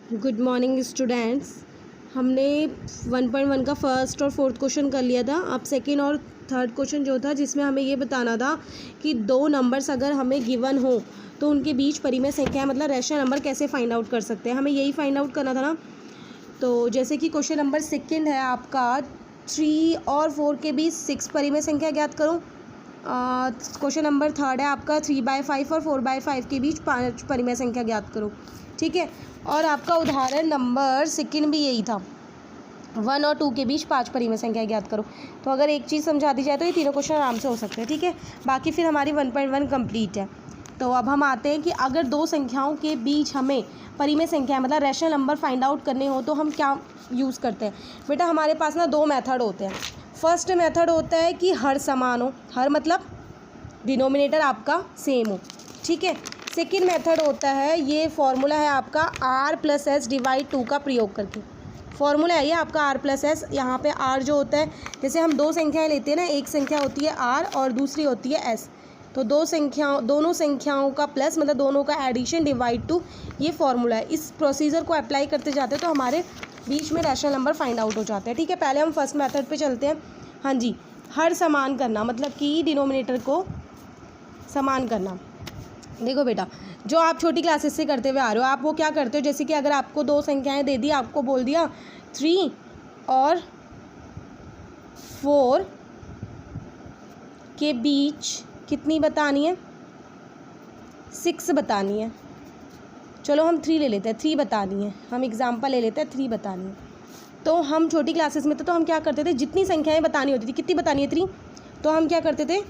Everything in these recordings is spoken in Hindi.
Good morning students. हमने 1.1 का फर्स्ट और फोर्थ क्वेश्चन कर लिया था। अब सेकंड और थर्ड क्वेश्चन जो था जिसमें हमें ये बताना था कि दो नंबर्स अगर हमें गिवन हो तो उनके बीच परिमेय संख्या है, मतलब रैशनल नंबर कैसे फाइंड आउट कर सकते हैं, हमें यही फाइंड आउट करना था ना। तो जैसे कि क्वेश्चन नंबर सेकंड है आपका 3 और 4 के बीच 6 परिमेय संख्या ज्ञात करो। क्वेश्चन नंबर थर्ड है आपका 3/5 और 4/5 के बीच 5 परिमेय संख्या ज्ञात करो। ठीक है, और आपका उदाहरण नंबर सेकंड भी यही था, 1 और 2 के बीच 5 परिमेय संख्या ज्ञात करो। तो अगर एक चीज़ समझा दी जाए तो ये तीनों क्वेश्चन आराम से हो सकते हैं। ठीक है, बाकी फिर हमारी 1.1 कंप्लीट है। तो अब हम आते हैं कि अगर दो संख्याओं के बीच हमें परिमेय संख्या मतलब रैशनल नंबर फाइंड आउट करने हो तो हम क्या यूज़ करते हैं। बेटा हमारे पास ना दो मेथड होते हैं। फर्स्ट मेथड होता है कि हर समान हो, हर मतलब डिनोमिनेटर आपका सेम हो। ठीक है, सेकेंड मेथड होता है, ये फॉर्मूला है आपका r+s डिवाइड 2 का प्रयोग करके। फॉर्मूला है ये आपका r+s। यहाँ पे r जो होता है, जैसे हम दो संख्याएं लेते हैं ना, एक संख्या होती है r और दूसरी होती है s, तो दोनों संख्याओं का प्लस मतलब दोनों का एडिशन डिवाइड 2, ये फॉर्मूला है। इस प्रोसीजर को अप्लाई करते जाते हैं तो हमारे बीच में रैशनल नंबर फाइंड आउट हो जाते हैं। ठीक है, पहले हम फर्स्ट मेथड पे चलते हैं। हाँ जी, हर समान करना मतलब कि डिनोमिनेटर को समान करना। देखो बेटा, जो आप छोटी क्लासेस से करते हुए आ रहे हो, आप वो क्या करते हो, जैसे कि अगर आपको दो संख्याएं दे दी, आपको बोल दिया 3 और 4 के बीच कितनी बतानी है, 6 बतानी है। चलो हम 3 ले लेते हैं, 3 बतानी है, हम एग्जाम्पल ले लेते हैं, 3 बतानी है। तो हम छोटी क्लासेस में थे तो हम क्या करते थे, जितनी संख्याएं बतानी होती थी, कितनी बतानी है 3, तो हम क्या करते थे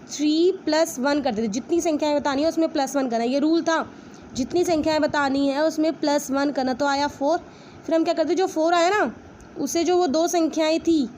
3+1 करते थे। जितनी संख्याएं बतानी है उसमें +1 करना, ये रूल था। जितनी संख्याएं बतानी है उसमें +1 करना, तो आया 4। फिर हम क्या करते, जो 4 आया ना उसे जो वो दो संख्याएं थी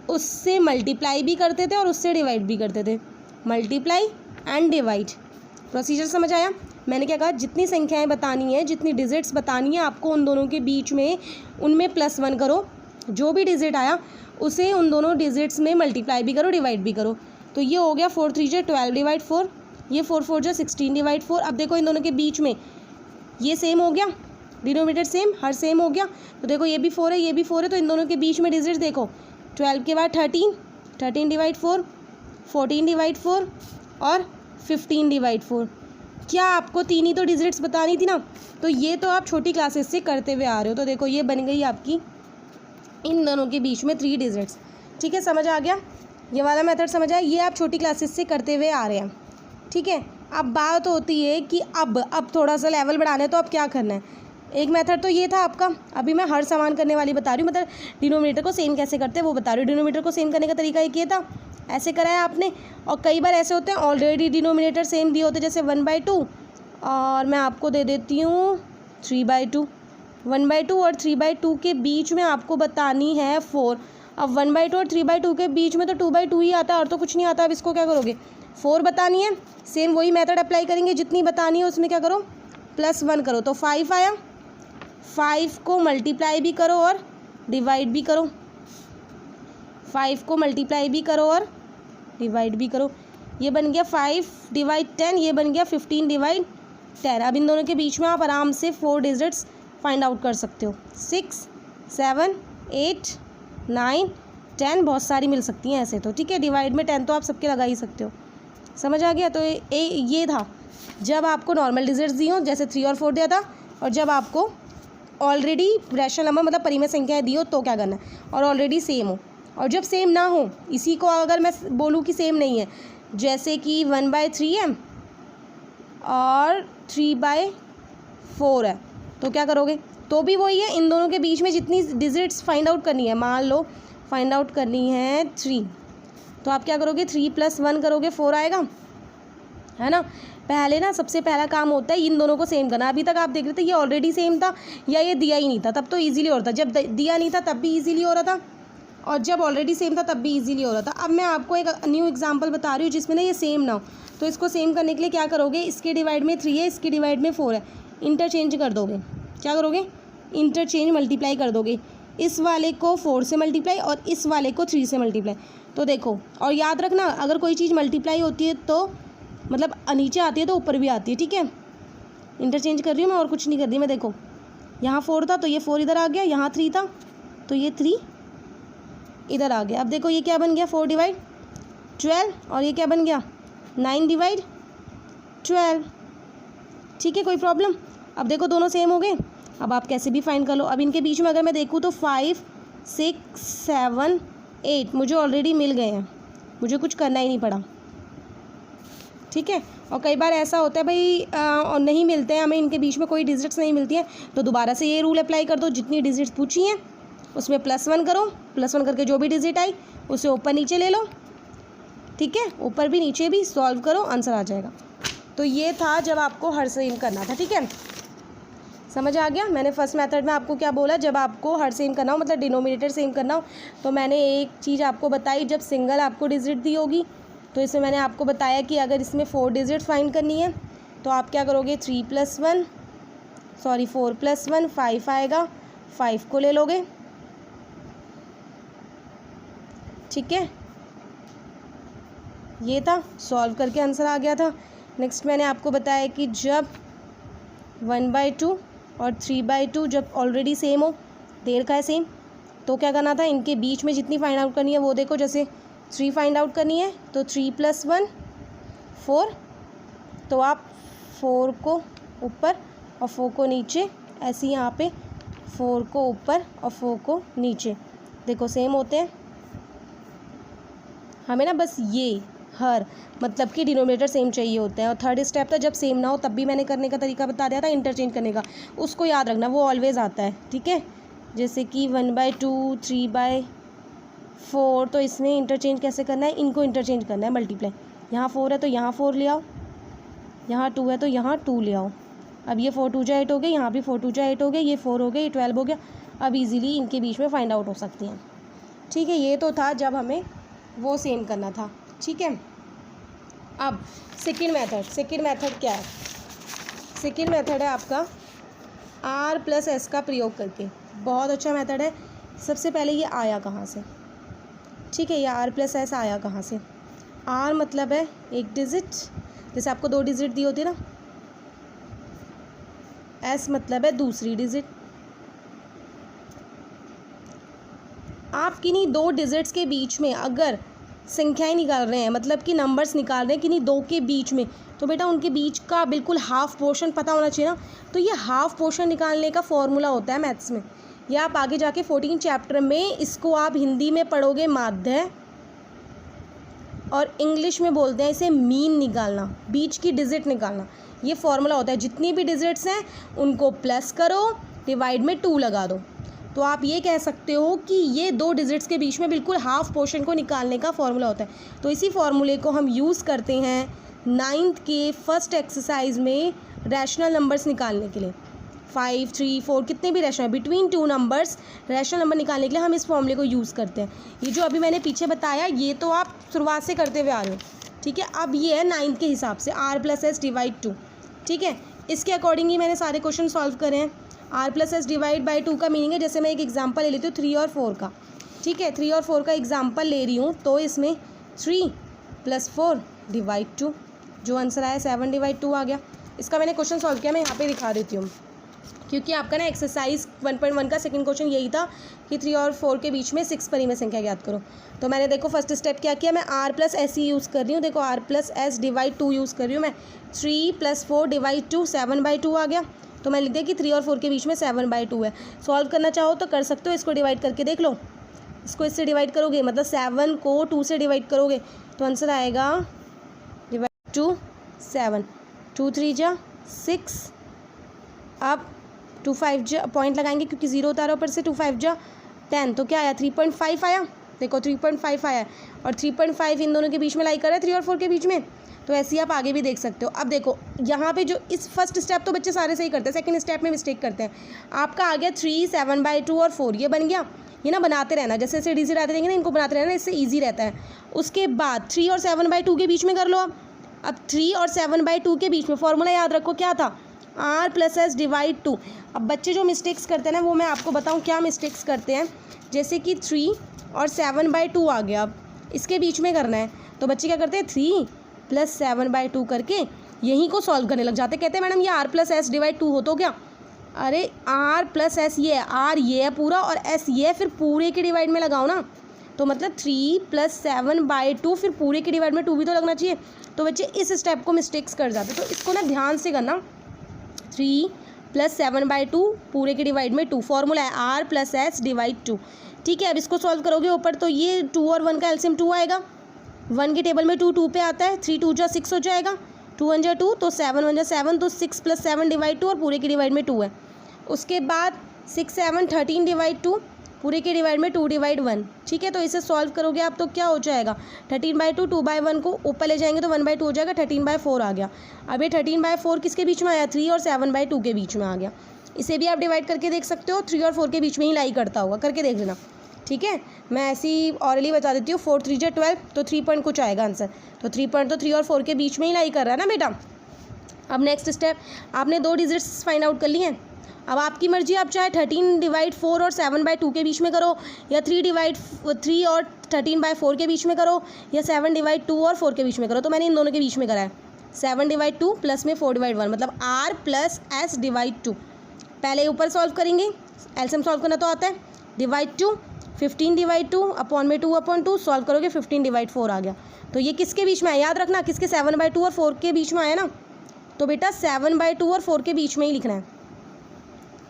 उससे मल्टीप्लाई भी करते थे और उससे डिवाइड भी करते थे। मल्टीप्लाई एंड डिवाइड, प्रोसीजर समझ आया। मैंने क्या कहा, जितनी संख्याएं बतानी है, जितनी डिजिट्स बतानी है आपको, उन दोनों के बीच में उनमें +1 करो, जो भी डिजिट आया उसे उन दोनों डिजिट्स में मल्टीप्लाई भी करो, डिवाइड भी करो। तो ये हो गया 4 3 12 डिवाइड 4, ये 4 4 16 डिवाइड 4। अब देखो इन दोनों के बीच में ये सेम हो गया, डिनोमिनेटर सेम, हर सेम हो गया। तो देखो ये भी 4 है, ये भी 4 है, तो इन दोनों के बीच में डिजिट्स देखो, 12 के बाद 13, 13 डिवाइड 4, 14 डिवाइड 4 और 15 डिवाइड 4। क्या आपको तीन ही तो डिजिट्स बतानी थी ना, तो ये तो आप छोटी क्लासेस से करते हुए आ रहे हो। तो देखो ये बन गई आपकी इन दोनों के बीच में 3 डिजिट्स। ठीक है, समझ आ गया, ये वाला मेथड समझ आया, ये आप छोटी क्लासेस से करते हुए आ रहे हैं। ठीक है, अब बात होती है कि अब थोड़ा सा लेवल बढ़ाना है, तो अब क्या करना है। एक मेथड तो ये था आपका, अभी मैं हर समान करने वाली बता रही हूँ, मतलब डिनोमिनेटर को सेम कैसे करते हैं वो बता रही हूँ। डिनोमिनेटर को सेम करने का तरीका एक ये था, ऐसे करा है आपने। और कई बार ऐसे होते हैं ऑलरेडी डिनोमिनेटर सेम दिए होते हैं, जैसे 1/2 और मैं आपको दे देती हूँ 3/2। 1/2 और 3/2 के बीच में आपको बतानी है 4। अब 1/2 और 3/2 के बीच में तो 2/2 ही आता है और तो कुछ नहीं आता। अब इसको क्या करोगे, 4 बतानी है, सेम वही मेथड अप्लाई करेंगे, जितनी बतानी है उसमें क्या करो +1 करो, तो 5 आया। 5 को मल्टीप्लाई भी करो और डिवाइड भी करो, 5 को मल्टीप्लाई भी करो और डिवाइड भी करो। ये बन गया 5 डिवाइड 10, ये बन गया 15 डिवाइड 10। अब इन दोनों के बीच में आप आराम से 4 डिजिट्स फाइंड आउट कर सकते हो, 6 7 8 9 10, बहुत सारी मिल सकती हैं ऐसे तो। ठीक है, डिवाइड में 10 तो आप सबके लगा ही सकते हो। समझ आ गया। तो ये था जब आपको नॉर्मल डिजिट्स दी हो, जैसे 3 और 4 दिया था, और जब आपको ऑलरेडी रैशनल नंबर मतलब परिमेय संख्याएं दी हो तो क्या करना है, और ऑलरेडी सेम हो। और जब सेम ना हो, इसी को अगर मैं बोलूँ कि सेम नहीं है, जैसे कि 1/3 है और 3/4 है, तो क्या करोगे, तो भी वही है, इन दोनों के बीच में जितनी डिजिट्स फाइंड आउट करनी है, मान लो फाइंड आउट करनी है 3, तो आप क्या करोगे 3+1 करोगे, 4 आएगा, है ना। पहले ना सबसे पहला काम होता है इन दोनों को सेम करना। अभी तक आप देख रहे थे ये ऑलरेडी सेम था या ये दिया ही नहीं था, तब तो ईजिली हो रहा था। जब दिया नहीं था तब भी ईजिली हो रहा था, और जब ऑलरेडी सेम था तब भी ईजिली हो रहा था। अब मैं आपको एक न्यू एग्जांपल बता रही हूँ जिसमें ना ये सेम ना हो, तो इसको सेम करने के लिए क्या करोगे, इसके डिवाइड में 3 है, इसके डिवाइड में 4 है, इंटरचेंज कर दोगे। क्या करोगे, इंटरचेंज मल्टीप्लाई कर दोगे, इस वाले को 4 से मल्टीप्लाई और इस वाले को 3 से मल्टीप्लाई। तो देखो, और याद रखना अगर कोई चीज़ मल्टीप्लाई होती है तो मतलब नीचे आती है तो ऊपर भी आती है। ठीक है, इंटरचेंज कर रही हूँ मैं और कुछ नहीं कर रही मैं। देखो यहाँ 4 था तो ये 4 इधर आ गया, यहाँ 3 था तो ये 3 इधर आ गया। अब देखो ये क्या बन गया, 4 डिवाइड 12, और ये क्या बन गया 9 डिवाइड 12। ठीक है, कोई प्रॉब्लम। अब देखो दोनों सेम हो गए। अब आप कैसे भी फाइंड कर लो। अब इनके बीच में अगर मैं देखूँ तो 5 6 7 8 मुझे ऑलरेडी मिल गए हैं, मुझे कुछ करना ही नहीं पड़ा। ठीक है, और कई बार ऐसा होता है भाई और नहीं मिलते हैं हमें, इनके बीच में कोई डिजिट्स नहीं मिलती हैं, तो दोबारा से ये रूल अप्लाई कर दो। जितनी डिजिट्स पूछी हैं उसमें +1 करो, +1 करके जो भी डिजिट आई उसे ऊपर नीचे ले लो। ठीक है, ऊपर भी नीचे भी सॉल्व करो, आंसर आ जाएगा। तो ये था जब आपको हर सेम करना था। ठीक है, समझ आ गया। मैंने फर्स्ट मेथड में आपको क्या बोला, जब आपको हर सेम करना हो मतलब डिनोमिनेटर सेम करना हो, तो मैंने एक चीज़ आपको बताई, जब सिंगल आपको डिजिट दी होगी तो इसमें मैंने आपको बताया कि अगर इसमें 4 डिजिट फाइंड करनी है तो आप क्या करोगे, 4 + 1 5 आएगा, 5 को ले लोगे। ठीक है, ये था, सॉल्व करके आंसर आ गया था। नेक्स्ट मैंने आपको बताया कि जब 1/2 और 3/2 जब ऑलरेडी सेम हो, देर का है सेम, तो क्या करना था, इनके बीच में जितनी फाइंड आउट करनी है वो देखो। जैसे 3 फाइंड आउट करनी है तो 3 + 1 4, तो आप 4 को ऊपर और 4 को नीचे, ऐसे ही यहाँ पे 4 को ऊपर और 4 को नीचे, देखो सेम होते हैं। हमें ना बस ये हर मतलब कि डिनोमिनेटर सेम चाहिए होता है। और थर्ड स्टेप था जब सेम ना हो तब भी मैंने करने का तरीका बता दिया था, इंटरचेंज करने का, उसको याद रखना, वो ऑलवेज़ आता है। ठीक है, जैसे कि 1/2 3/4, तो इसमें इंटरचेंज कैसे करना है, इनको इंटरचेंज करना है, मल्टीप्लाई। यहाँ 4 है तो यहाँ 4 ले आओ, यहाँ 2 है तो यहाँ 2 ले आओ। अब ये 4 2 जा 8 हो गए, यहाँ भी 4 2 जा 8 हो गए, ये 4 हो गए, ये 12 हो गया। अब इजीली इनके बीच में फाइंड आउट हो सकती हैं। ठीक है, ये तो था जब हमें वो सेम करना था। ठीक है, अब सेकंड मेथड क्या है, सेकंड मेथड है आपका R+S का प्रयोग करके। बहुत अच्छा मेथड है। सबसे पहले ये आया कहाँ से, ठीक है, ये R+S आया कहाँ से। R मतलब है एक डिजिट, जैसे आपको 2 डिजिट दी होती है ना, S मतलब है दूसरी डिजिट। आप किन्हीं 2 डिजिट्स के बीच में अगर संख्याएं निकाल रहे हैं, मतलब कि नंबर्स निकाल रहे हैं किन्हीं 2 के बीच में, तो बेटा उनके बीच का बिल्कुल हाफ पोर्शन पता होना चाहिए ना। तो ये हाफ पोर्शन निकालने का फॉर्मूला होता है मैथ्स में। ये आप आगे जाके 14 चैप्टर में इसको आप हिंदी में पढ़ोगे, माध्य, और इंग्लिश में बोलते हैं इसे मीन निकालना, बीच की डिजिट निकालना। ये फॉर्मूला होता है, जितनी भी डिजिट्स हैं उनको प्लस करो, डिवाइड में 2 लगा दो। तो आप ये कह सकते हो कि ये 2 डिजिट्स के बीच में बिल्कुल हाफ पोर्शन को निकालने का फॉर्मूला होता है। तो इसी फॉर्मूले को हम यूज़ करते हैं 9th के फर्स्ट एक्सरसाइज में रैशनल नंबर्स निकालने के लिए। 5 3 4 कितने भी rational between 2 numbers rational number निकालने के लिए हम इस फॉर्मूले को यूज़ करते हैं। ये जो अभी मैंने पीछे बताया ये तो आप शुरुआत से करते हुए आ रहे हो। ठीक है, अब ये है 9th के हिसाब से R+S डिवाइड 2। ठीक है, इसके अकॉर्डिंग ही मैंने सारे क्वेश्चन सॉल्व करे हैं। R+S डिवाइड बाई 2 का मीनिंग है, जैसे मैं एक एग्जांपल ले लेती हूँ 3 और 4 का। ठीक है, 3 और 4 का एग्जांपल ले रही हूँ, तो इसमें 3 + 4 डिवाइड 2, जो आंसर आया 7/2 आ गया। इसका मैंने क्वेश्चन सॉल्व किया, मैं यहाँ पे दिखा देती हूँ, क्योंकि आपका ना एक्सरसाइज 1.1 का सेकंड क्वेश्चन यही था कि 3 और 4 के बीच में 6 परिमेय संख्या ज्ञात करो। तो मैंने देखो फर्स्ट स्टेप क्या किया, मैं R+S ही यूज़ कर रही हूँ। देखो R+S डिवाइड 2 यूज़ कर रही हूँ मैं। 3 + 4 डिवाइड 2 7/2 आ गया। तो मैं लिख दिया कि 3 और 4 के बीच में 7/2 है। सॉल्व करना चाहो तो कर सकते हो, इसको डिवाइड करके देख लो। इसको इससे डिवाइड करोगे मतलब 7 को 2 से डिवाइड करोगे तो आंसर आएगा डिवाइड 2 7, 2 3 जा 6, अब 2 5 जा पॉइंट लगाएंगे क्योंकि 0 उतारा ऊपर से, 2 5 जा 10, तो क्या आया 3.5 आया। देखो 3.5 आया, और 3.5 इन दोनों के बीच में लाई कर रहा है, 3 और 4 के बीच में। तो ऐसे ही आप आगे भी देख सकते हो। अब देखो यहाँ पे जो इस फर्स्ट स्टेप तो बच्चे सारे सही करते हैं, सेकंड स्टेप में मिस्टेक करते हैं। आपका आ गया 3 7/2 और 4, ये बन गया। ये ना बनाते रहना, जैसे जैसे डिजिट आते रहेंगे ना इनको बनाते रहना, इससे ईजी रहता है। उसके बाद 3 और 7/2 के बीच में कर लो। अब 3 और 7/2 के बीच में फॉर्मूला याद रखो क्या था, R+S डिवाइड 2। अब बच्चे जो मिस्टेक्स करते हैं ना, वो मैं आपको बताऊँ क्या मिस्टेक्स करते हैं। जैसे कि 3 और 7/2 आ गया, अब इसके बीच में करना है, तो बच्चे क्या करते हैं 3 + 7/2 करके यहीं को सॉल्व करने लग जाते। कहते हैं मैडम ये R+S डिवाइड 2 हो तो क्या, अरे आर प्लस एस ये है, आर ये है पूरा और एस ये है, फिर पूरे के डिवाइड में लगाओ ना, तो मतलब 3 + 7/2, फिर पूरे के डिवाइड में 2 भी तो लगना चाहिए। तो बच्चे इस स्टेप को मिस्टेक्स कर जाते, तो इसको ना ध्यान से करना। 3 + 7/2 पूरे के डिवाइड में 2, फॉर्मूला है आर प्लस एस डिवाइड 2। ठीक है, अब इसको सॉल्व करोगे ऊपर तो ये 2 और 1 का एलसीएम 2 आएगा। 1 के टेबल में 2 पे आता है, 3 2 जा 6 हो जाएगा, 2 1 जा 2, तो 7 1 जा 7, तो 6 + 7 डिवाइड 2 और पूरे के डिवाइड में 2 है। उसके बाद 6 7 13 डिवाइड 2, पूरे के डिवाइड में 2 डिवाइड 1। ठीक है, तो इसे सॉल्व करोगे आप तो क्या हो जाएगा, 13/2, 2/1 को ऊपर ले जाएंगे तो 1/2 हो जाएगा, 13/4 आ गया। अब ये 13/4 किसके बीच में आया, 3 और 7/2 के बीच में आ गया। इसे भी आप डिवाइड करके देख सकते हो, 3 और 4 के बीच में ही लाई करता होगा, करके देख लेना। ठीक है, मैं ऐसी ऑरली बता देती हूँ। 4 3 जा 12, तो 3 पॉइंट कुछ आएगा आंसर, तो 3 पॉइंट तो 3 और 4 के बीच में ही लाई कर रहा है ना बेटा। अब नेक्स्ट स्टेप, आपने 2 डिजिट्स फाइंड आउट कर लिए हैं। अब आपकी मर्जी, आप चाहे 13/4 और 7/2 के बीच में करो, या 3 और 13/4 के बीच में करो, या 7/2 और 4 के बीच में करो। तो मैंने इन दोनों के बीच में करा है, 7/2 प्लस में 4/1, मतलब r प्लस s डिवाइड 2। पहले ऊपर सॉल्व करेंगे, एलसीएम सॉल्व करना तो आता है, डिवाइड 2, 15/2 अपॉन में 2/2, सॉल्व करोगे 15/4 आ गया। तो ये किसके बीच में है, याद रखना किसके, 7/2 और 4 के बीच में आया ना, तो बेटा 7/2 और 4 के बीच में ही लिखना है।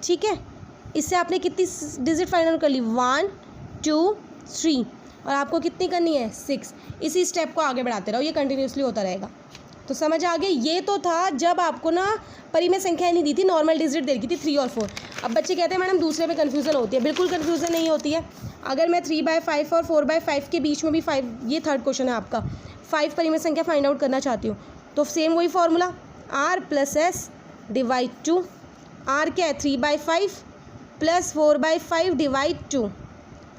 ठीक है, इससे आपने कितनी डिजिट फाइनल कर ली, 1 2 3, और आपको कितनी करनी है, 6। इसी स्टेप को आगे बढ़ाते रहो, ये कंटिन्यूसली होता रहेगा। तो समझ आ गया, ये तो था जब आपको ना परिमेय संख्याएं नहीं दी थी, नॉर्मल डिजिट दे रखी थी 3 और 4। अब बच्चे कहते हैं मैडम दूसरे में कन्फ्यूज़न होती है, बिल्कुल कन्फ्यूज़न नहीं होती है। अगर मैं 3/5 और 4/5 के बीच में भी 5, ये थर्ड क्वेश्चन है आपका, 5 परिमेय संख्या फाइंड आउट करना चाहती हूँ, तो सेम वही formula, r plus S divide 2। r क्या है, 3/5 प्लस 4/5 डिवाइड 2।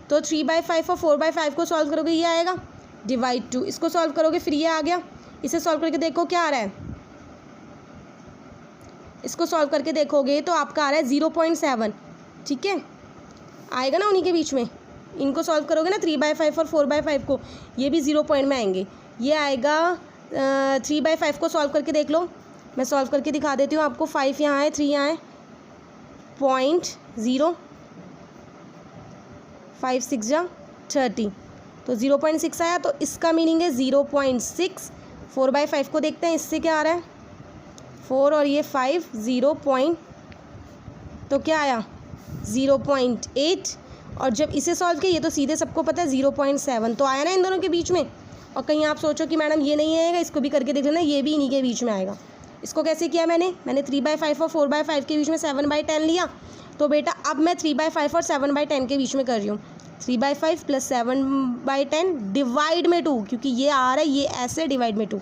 तो 3/5 और 4/5 को सॉल्व करोगे ये आएगा, डिवाइड 2। इसको सॉल्व करोगे फिर ये आ गया। इसे सॉल्व करके देखो क्या आ रहा है, इसको सॉल्व करके देखोगे तो आपका आ रहा है 0.7। ठीक है, आएगा ना उन्हीं के बीच में, इनको सॉल्व करोगे ना 3/5 और 4/5 को, ये भी 0 पॉइंट में आएंगे। ये आएगा 3/5 को सॉल्व करके देख लो, मैं सॉल्व करके दिखा देती हूँ आपको। 5 यहाँ है, 3 यहाँ है, 0.0, 5 6 जा 30, तो 0.6 आया। तो इसका मीनिंग है 0.6। 4/5 को देखते हैं, इससे क्या आ रहा है, 4 और ये 5, 0. तो क्या आया 0.8, और जब इसे सॉल्व किया, ये तो सीधे सबको पता है 0.7, तो आया ना इन दोनों के बीच में। और कहीं आप सोचो कि मैडम ये नहीं आएगा, इसको भी करके देख लेना, ये भी इन्हीं के बीच में आएगा। इसको कैसे किया मैंने 3/5 और 4/5 के बीच में 7/10 लिया, तो बेटा अब मैं 3/5 और 7/10 के बीच में कर रही हूँ, 3/5 प्लस 7/10 डिवाइड में 2, क्योंकि ये आ रहा है, ये ऐसे डिवाइड में 2।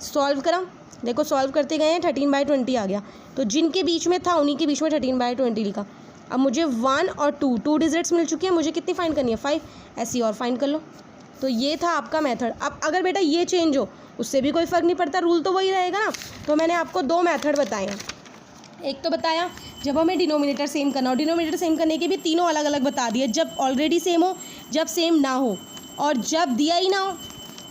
सॉल्व करा, देखो सॉल्व करते गए हैं, 13/20 आ गया। तो जिनके बीच में था उन्हीं के बीच में 13/20 लिखा। अब मुझे 1 और 2 डिजिट्स मिल चुकी है, मुझे कितनी फाइंड करनी है, 5, ऐसी और फाइंड कर लो। तो ये था आपका मेथड। अब अगर बेटा ये चेंज हो, उससे भी कोई फ़र्क नहीं पड़ता, रूल तो वही रहेगा ना। तो मैंने आपको 2 मेथड बताए हैं। एक तो बताया जब हमें डिनोमिनेटर सेम करना हो, डिनोमिनेटर सेम करने के भी तीनों अलग अलग बता दिए, जब ऑलरेडी सेम हो, जब सेम ना हो, और जब दिया ही ना हो।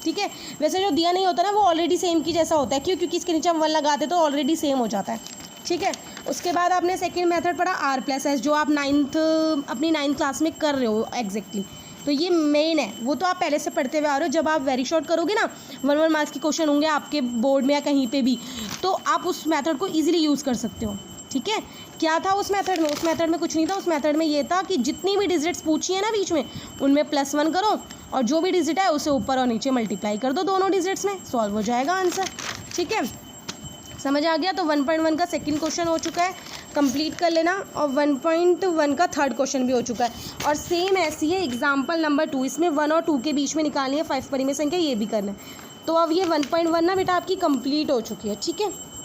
ठीक है, वैसे जो दिया नहीं होता ना वो ऑलरेडी सेम की जैसा होता है, क्यों, क्योंकि इसके नीचे हम 1 लगाते तो ऑलरेडी सेम हो जाता है। ठीक है, उसके बाद आपने सेकेंड मेथड पढ़ा r प्लस एस, जो आप अपनी 9th क्लास में कर रहे हो एग्जैक्टली। तो ये मेन है, वो तो आप पहले से पढ़ते हुए आ रहे हो। जब आप वेरी शॉर्ट करोगे ना, 1 मार्क्स के क्वेश्चन होंगे आपके बोर्ड में या कहीं पे भी, तो आप उस मेथड को इजीली यूज़ कर सकते हो। ठीक है, क्या था उस मेथड में, उस मेथड में कुछ नहीं था। उस मेथड में ये था कि जितनी भी डिजिट्स पूछी है ना बीच में, उनमें +1 करो, और जो भी डिजिट है उसे ऊपर और नीचे मल्टीप्लाई कर दो दोनों डिजिट्स में, सॉल्व हो जाएगा आंसर। ठीक है, समझ आ गया। तो 1.1 का सेकंड क्वेश्चन हो चुका है, कंप्लीट कर लेना। और 1.1 का थर्ड क्वेश्चन भी हो चुका है, और सेम ऐसी है एग्जाम्पल नंबर 2, इसमें 1 और 2 के बीच में निकालनी है 5 परिमेय संख्या, ये भी करना है। तो अब ये 1.1 ना बेटा आपकी कंप्लीट हो चुकी है। ठीक है।